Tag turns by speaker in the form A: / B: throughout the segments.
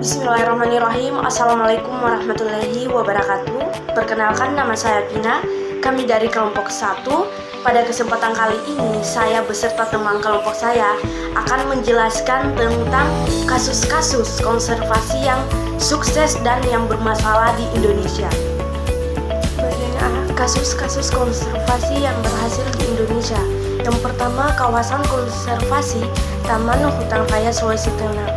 A: Bismillahirrahmanirrahim. Assalamualaikum warahmatullahi wabarakatuh. Perkenalkan, nama saya Pina. Kami dari kelompok 1. Pada kesempatan kali ini, saya beserta teman kelompok saya akan menjelaskan tentang kasus-kasus konservasi yang sukses dan yang bermasalah di Indonesia. Bagaimana kasus-kasus konservasi yang berhasil di Indonesia? Yang pertama, kawasan konservasi Taman Hutan Raya Sulawesi Tengah.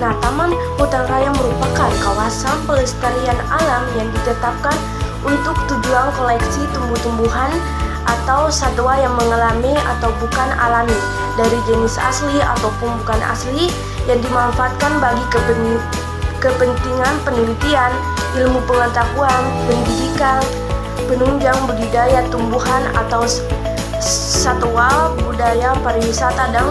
A: Nah, Taman Hutan Raya merupakan kawasan pelestarian alam yang ditetapkan untuk tujuan koleksi tumbuh-tumbuhan atau satwa yang mengalami atau bukan alami, dari jenis asli ataupun bukan asli, yang dimanfaatkan bagi kepentingan penelitian, ilmu pengetahuan, pendidikan, penunjang budidaya tumbuhan atau satwa, budaya, pariwisata, dan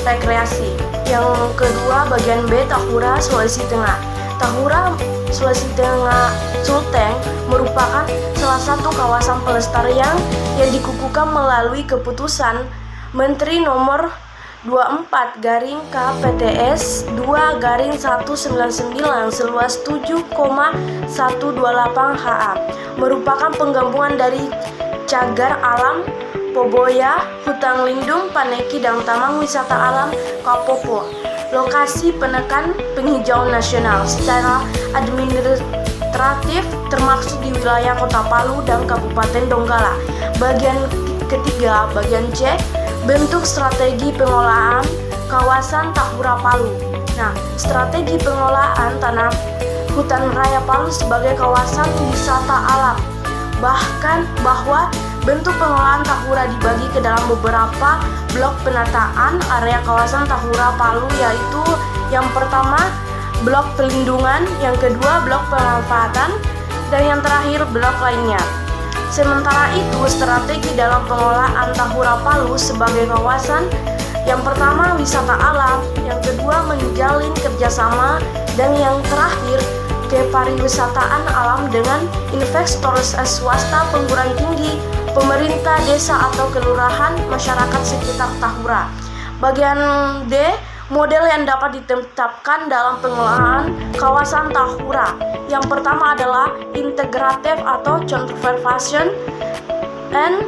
A: rekreasi. Yang kedua, bagian B, Tahura, Sulawesi Tengah. Tahura, Sulawesi Tengah, Sulteng merupakan salah satu kawasan pelestarian yang dikukuhkan melalui keputusan Menteri Nomor 24/KPTS 2/199 seluas 7,128 ha. Merupakan penggabungan dari cagar alam Poboya, Hutan Lindung Paneki, dan Taman Wisata Alam Kapopo. Lokasi penekan penghijauan nasional. Secara administratif termasuk di wilayah Kota Palu dan Kabupaten Donggala. Bagian ketiga, bagian C, bentuk strategi pengelolaan kawasan Tahura Palu. Nah, strategi pengelolaan tanah Hutan Raya Palu sebagai kawasan wisata alam. Bahwa bentuk pengelolaan Tahura dibagi ke dalam beberapa blok penataan area kawasan Tahura Palu, yaitu yang pertama blok pelindungan, yang kedua blok pemanfaatan, dan yang terakhir blok lainnya. Sementara itu, strategi dalam pengelolaan Tahura Palu sebagai kawasan, yang pertama wisata alam, yang kedua menjalin kerjasama, dan yang terakhir kepariwisataan alam dengan investor swasta, perguruan tinggi, pemerintah desa atau kelurahan, masyarakat sekitar Tahura. Bagian D, model yang dapat ditetapkan dalam pengelolaan kawasan Tahura. Yang pertama adalah integrative atau conservation and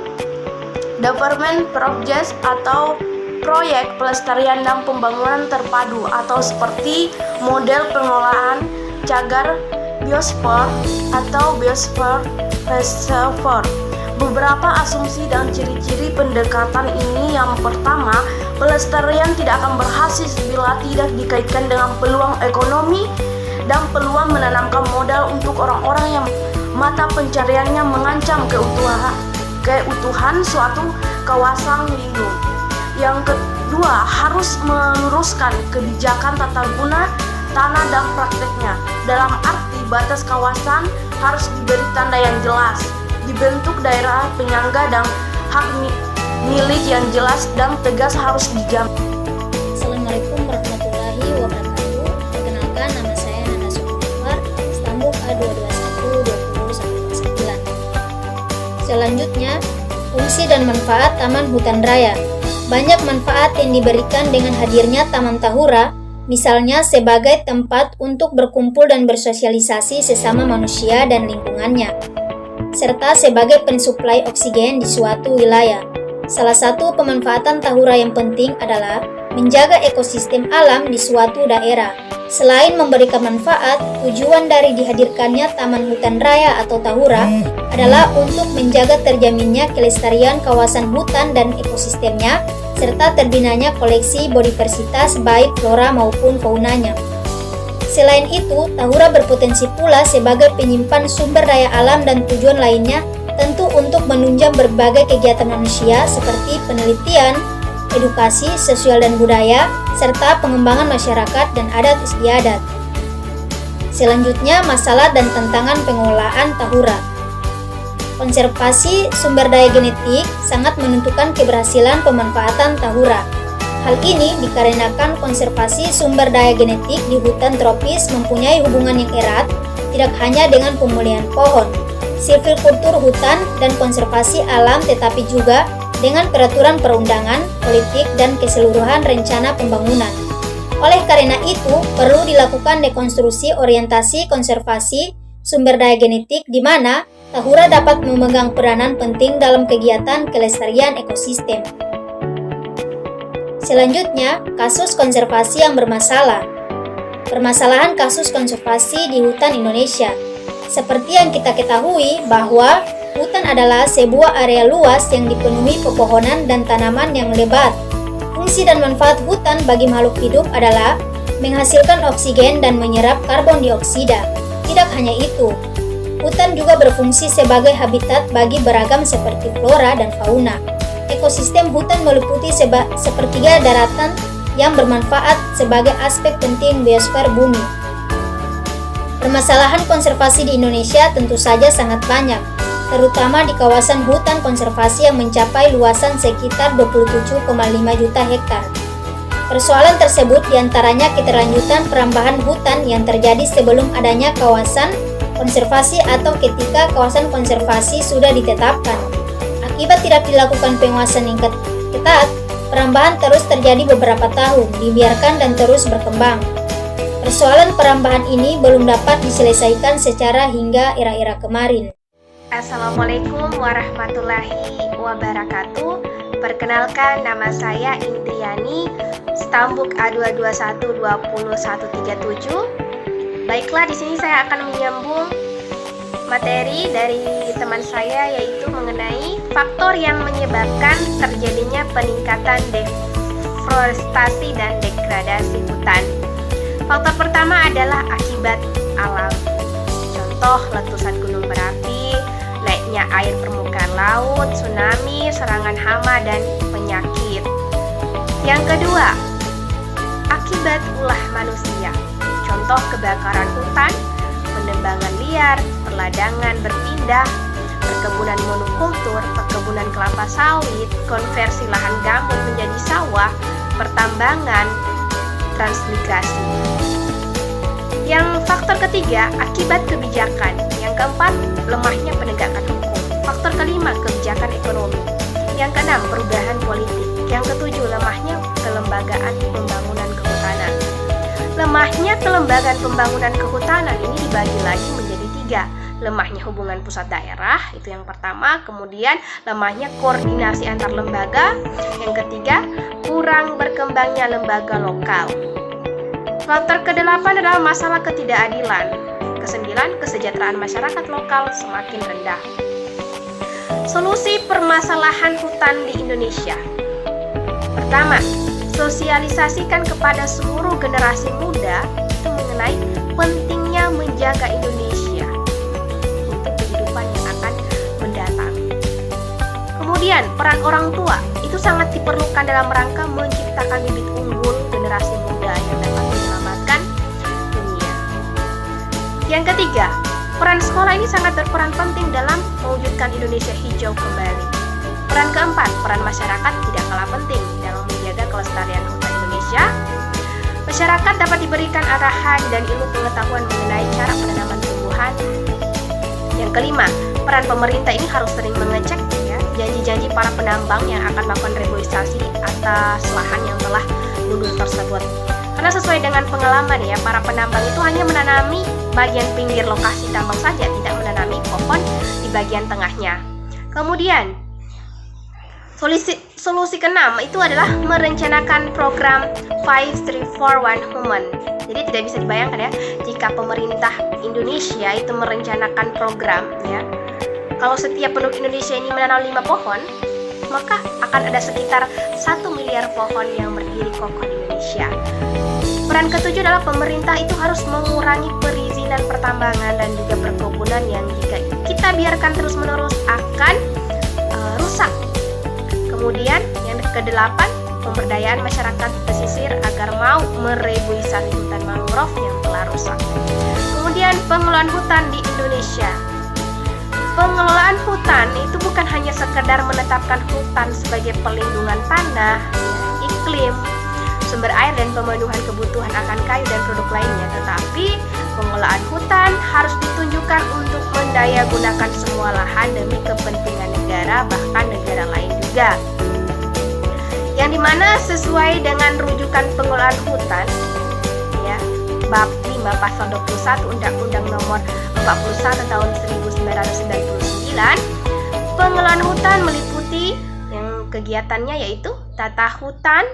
A: development projects atau proyek pelestarian dan pembangunan terpadu, atau seperti model pengelolaan cagar biosfer atau biosfer reservoir. Beberapa asumsi dan ciri-ciri pendekatan ini: yang pertama, pelestarian tidak akan berhasil bila tidak dikaitkan dengan peluang ekonomi dan peluang menanamkan modal untuk orang-orang yang mata pencariannya mengancam keutuhan suatu kawasan lindung. Yang kedua, harus meluruskan kebijakan tata guna tanah dan prakteknya. Dalam arti, batas kawasan harus diberi tanda yang jelas, dibentuk daerah penyangga, dan hak milik yang jelas dan tegas harus dijamin.
B: Assalamualaikum warahmatullahi wabarakatuh. Perkenalkan, nama saya Nanda Sukumar, Stambuk A22120-29. Selanjutnya, fungsi dan manfaat Taman Hutan Raya. Banyak manfaat yang diberikan dengan hadirnya Taman Tahura, misalnya sebagai tempat untuk berkumpul dan bersosialisasi sesama manusia dan lingkungannya, serta sebagai pensuplai oksigen di suatu wilayah. Salah satu pemanfaatan Tahura yang penting adalah menjaga ekosistem alam di suatu daerah. Selain memberikan manfaat, tujuan dari dihadirkannya Taman Hutan Raya atau Tahura adalah untuk menjaga terjaminnya kelestarian kawasan hutan dan ekosistemnya, serta terbinanya koleksi biodiversitas baik flora maupun faunanya. Selain itu, Tahura berpotensi pula sebagai penyimpan sumber daya alam dan tujuan lainnya, tentu untuk menunjang berbagai kegiatan manusia seperti penelitian, edukasi, sosial dan budaya, serta pengembangan masyarakat dan adat istiadat. Selanjutnya, masalah dan tantangan pengelolaan Tahura. Konservasi sumber daya genetik sangat menentukan keberhasilan pemanfaatan Tahura. Hal ini dikarenakan konservasi sumber daya genetik di hutan tropis mempunyai hubungan yang erat, tidak hanya dengan pemulihan pohon, silvikultur hutan, dan konservasi alam, tetapi juga dengan peraturan perundangan, politik, dan keseluruhan rencana pembangunan. Oleh karena itu, perlu dilakukan dekonstruksi orientasi konservasi sumber daya genetik di mana tahura dapat memegang peranan penting dalam kegiatan kelestarian ekosistem. Selanjutnya, kasus konservasi yang bermasalah. Permasalahan kasus konservasi di hutan Indonesia. Seperti yang kita ketahui bahwa hutan adalah sebuah area luas yang dipenuhi pepohonan dan tanaman yang lebat. Fungsi dan manfaat hutan bagi makhluk hidup adalah menghasilkan oksigen dan menyerap karbon dioksida. Tidak hanya itu, hutan juga berfungsi sebagai habitat bagi beragam seperti flora dan fauna. Ekosistem hutan meliputi sepertiga daratan yang bermanfaat sebagai aspek penting biosfer bumi. Permasalahan konservasi di Indonesia tentu saja sangat banyak, terutama di kawasan hutan konservasi yang mencapai luasan sekitar 27,5 juta hektar. Persoalan tersebut diantaranya keterlanjutan perambahan hutan yang terjadi sebelum adanya kawasan konservasi atau ketika kawasan konservasi sudah ditetapkan. Akibat tidak dilakukan pengawasan yang ketat, perambahan terus terjadi beberapa tahun, dibiarkan dan terus berkembang. Persoalan perambahan ini belum dapat diselesaikan secara hingga era-era kemarin.
A: Assalamualaikum warahmatullahi wabarakatuh. Perkenalkan, nama saya Indriani, Stambuk A2212137. Baiklah, di sini saya akan menyambung materi dari teman saya, yaitu mengenai faktor yang menyebabkan terjadinya peningkatan deforestasi dan degradasi hutan. Faktor pertama adalah akibat alam. Contoh, letusan gunung berapi, naiknya air permukaan laut, tsunami, serangan hama, dan penyakit. Yang kedua, akibat ulah manusia. Contoh, kebakaran hutan, penebangan liar, perladangan berpindah, perkebunan monokultur, perkebunan kelapa sawit, konversi lahan gambut menjadi sawah, pertambangan, transmigrasi. Yang faktor ketiga, akibat kebijakan. Yang keempat, lemahnya penegakan hukum. Faktor kelima, kebijakan ekonomi. Yang keenam, perubahan politik. Yang ketujuh, lemahnya kelembagaan pembangunan kehutanan. Lemahnya kelembagaan pembangunan kehutanan ini dibagi lagi menjadi tiga. Lemahnya hubungan pusat daerah, itu yang pertama. Kemudian lemahnya koordinasi antar lembaga. Yang ketiga, kurang berkembangnya lembaga lokal. Faktor kedelapan adalah masalah ketidakadilan. Kesembilan, kesejahteraan masyarakat lokal semakin rendah. Solusi permasalahan hutan di Indonesia. Pertama, sosialisasikan kepada seluruh generasi muda itu mengenai pentingnya menjaga Indonesia untuk kehidupan yang akan mendatang. Kemudian, peran orang tua itu sangat diperlukan dalam rangka menciptakan bibit unggul generasi muda yang dapat menyelamatkan dunia. Yang ketiga, peran sekolah ini sangat berperan penting dalam mewujudkan Indonesia hijau kembali. Peran keempat, peran masyarakat tidak kalah penting dalam menjaga kelestarian hutan Indonesia. Masyarakat dapat diberikan arahan dan ilmu pengetahuan mengenai cara penanaman tumbuhan. Yang kelima, peran pemerintah ini harus sering mengecek janji-janji para penambang yang akan melakukan reboisasi atas lahan yang telah mundur tersebut. Karena sesuai dengan pengalaman para penambang itu hanya menanami bagian pinggir lokasi tambang saja, tidak menanami pohon di bagian tengahnya. Kemudian, solusi keenam itu adalah merencanakan program 5341 Human. Jadi tidak bisa dibayangkan jika pemerintah Indonesia itu merencanakan program kalau setiap penduduk Indonesia ini menanam 5 pohon, maka akan ada sekitar 1 miliar pohon yang berdiri kokoh di Indonesia. Peran ketujuh adalah pemerintah itu harus mengurangi perizinan pertambangan dan juga perkebunan yang jika kita biarkan terus-menerus akan rusak. Kemudian yang kedelapan, pemberdayaan masyarakat pesisir agar mau mereboisasi hutan mangrove yang telah rusak. Kemudian pengelolaan hutan di Indonesia. Pengelolaan hutan itu bukan hanya sekedar menetapkan hutan sebagai pelindungan tanah, iklim, sumber air dan pemenuhan kebutuhan akan kayu dan produk lainnya, tetapi pengelolaan hutan harus ditunjukkan untuk mendayagunakan semua lahan demi kepentingan negara, bahkan negara lain juga. yang dimana sesuai dengan rujukan pengelolaan hutan ya, bab 5 pasal 21 Undang-Undang nomor 41 tahun 1999, pengelolaan hutan meliputi yang kegiatannya yaitu tata hutan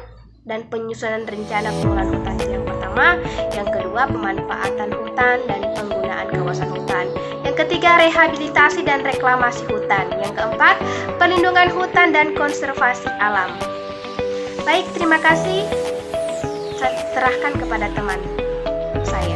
A: dan penyusunan rencana pengelolaan hutan yang pertama, yang kedua pemanfaatan hutan dan penggunaan kawasan hutan, yang ketiga rehabilitasi dan reklamasi hutan, yang keempat perlindungan hutan dan konservasi alam. Baik, terima kasih. Saya serahkan kepada teman saya.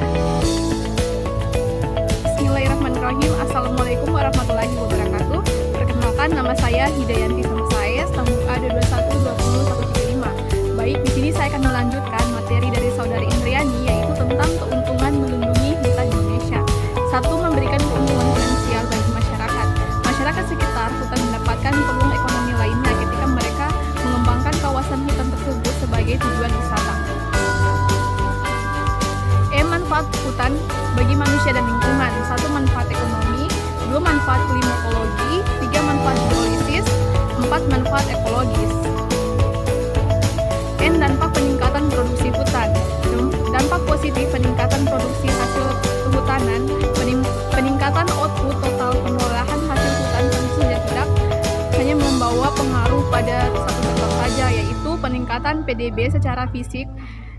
C: Bismillahirrahmanirrahim. Assalamualaikum warahmatullahi wabarakatuh. Perkenalkan, nama saya Hidayanti Samsaes, Tambuk A 2120135. Baik, di sini saya akan melanjutkan materi dari saudari Indriani, yaitu tentang keuntungan melindungi hutan Indonesia. 1. Memberikan keuntungan finansial bagi masyarakat. Masyarakat sekitar hutan mendapatkan peluang ekonomi lainnya ketika mereka mengembangkan kawasan hutan tersebut sebagai tujuan wisata. Manfaat hutan bagi manusia dan lingkungan. 1. Manfaat ekonomi, 2. Manfaat klimatologi, 3. Manfaat biologis, 4. Manfaat ekologis. Dampak peningkatan produksi hutan. Dampak positif peningkatan produksi hasil kehutanan, peningkatan output total pengolahan hasil hutan tentu saja tidak hanya membawa pengaruh pada satu sektor saja, yaitu peningkatan PDB secara fisik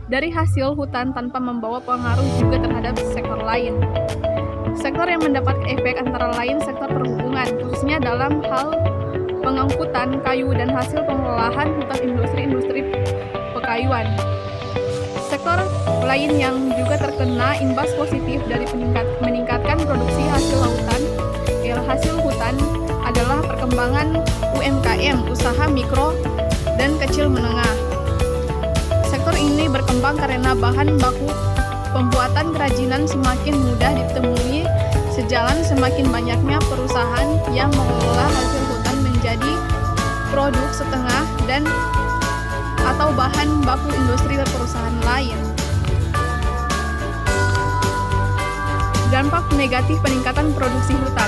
C: dari hasil hutan tanpa membawa pengaruh juga terhadap sektor lain. Sektor yang mendapat efek antara lain sektor perhubungan, khususnya dalam hal pengangkutan kayu dan hasil pengolahan hutan industri pekayuan. Sektor lain yang juga terkena imbas positif dari meningkatkan produksi hasil lautan, hasil hutan adalah perkembangan UMKM, usaha mikro dan kecil menengah. Sektor ini berkembang karena bahan baku pembuatan kerajinan semakin mudah ditemui, sejalan semakin banyaknya perusahaan yang mengolah hasil hutan menjadi produk setengah dan atau bahan baku industri perusahaan lain. Dampak negatif peningkatan produksi hutan.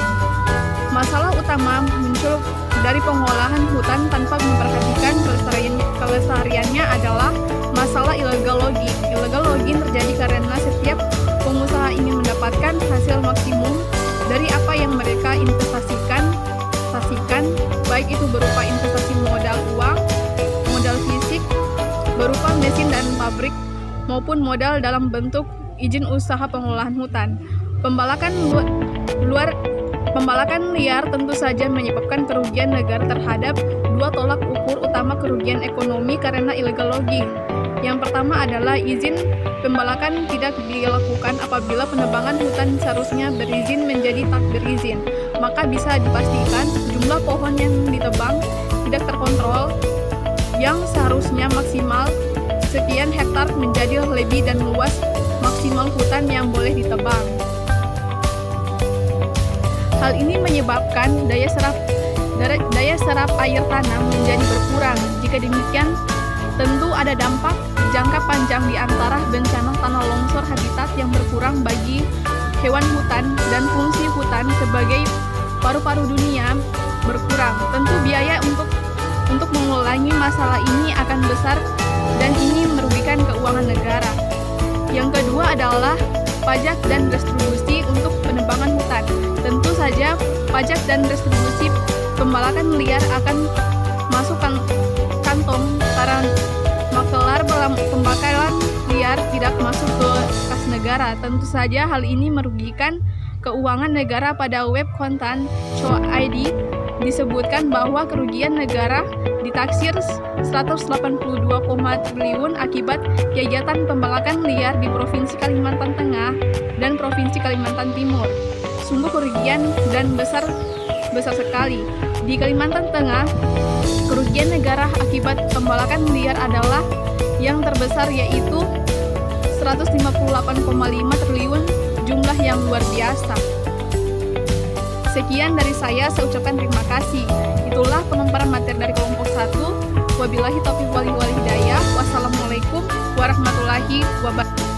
C: Masalah utama muncul dari pengolahan hutan tanpa memperhatikan kelestariannya adalah masalah illegal logging. Illegal logging terjadi karena setiap pengusaha ingin mendapatkan hasil maksimum dari apa yang mereka investasikan, baik itu berupa investasi modal uang, modal fisik, berupa mesin dan pabrik, maupun modal dalam bentuk izin usaha pengolahan hutan. Pembalakan liar tentu saja menyebabkan kerugian negara terhadap dua tolak ukur utama kerugian ekonomi karena illegal logging. Yang pertama adalah izin pembalakan tidak dilakukan apabila penebangan hutan seharusnya berizin menjadi tak berizin. Maka bisa dipastikan jumlah pohon yang ditebang tidak terkontrol yang seharusnya maksimal sekian hektar menjadi lebih dan luas maksimal hutan yang boleh ditebang. Hal ini menyebabkan daya serap air tanah menjadi berkurang. Jika demikian, tentu ada dampak jangka panjang di antara bencana tanah longsor, habitat yang berkurang bagi hewan hutan, dan fungsi hutan sebagai paru-paru dunia berkurang. Tentu biaya untuk mengulangi masalah ini akan besar dan ini merugikan keuangan negara. Yang kedua adalah pajak dan retribusi untuk penebangan hutan. Tentu saja pajak dan retribusi pembalakan liar akan masuk kantong para makelar pembakaran liar, tidak masuk ke kas negara. Tentu saja hal ini merugikan keuangan negara. Pada web kontan Co.id disebutkan bahwa kerugian negara ditaksir 182, triliun akibat kegiatan pembalakan liar di Provinsi Kalimantan Tengah dan Provinsi Kalimantan Timur. Sungguh kerugian dan besar sekali. Di Kalimantan Tengah, kerugian negara akibat pembalakan liar adalah yang terbesar, yaitu 158,5 triliun, jumlah yang luar biasa. Sekian dari saya ucapkan terima kasih. Itulah pemaparan materi dari kelompok 1. Wabillahi taufiq wal hidayah. Wassalamualaikum warahmatullahi wabarakatuh.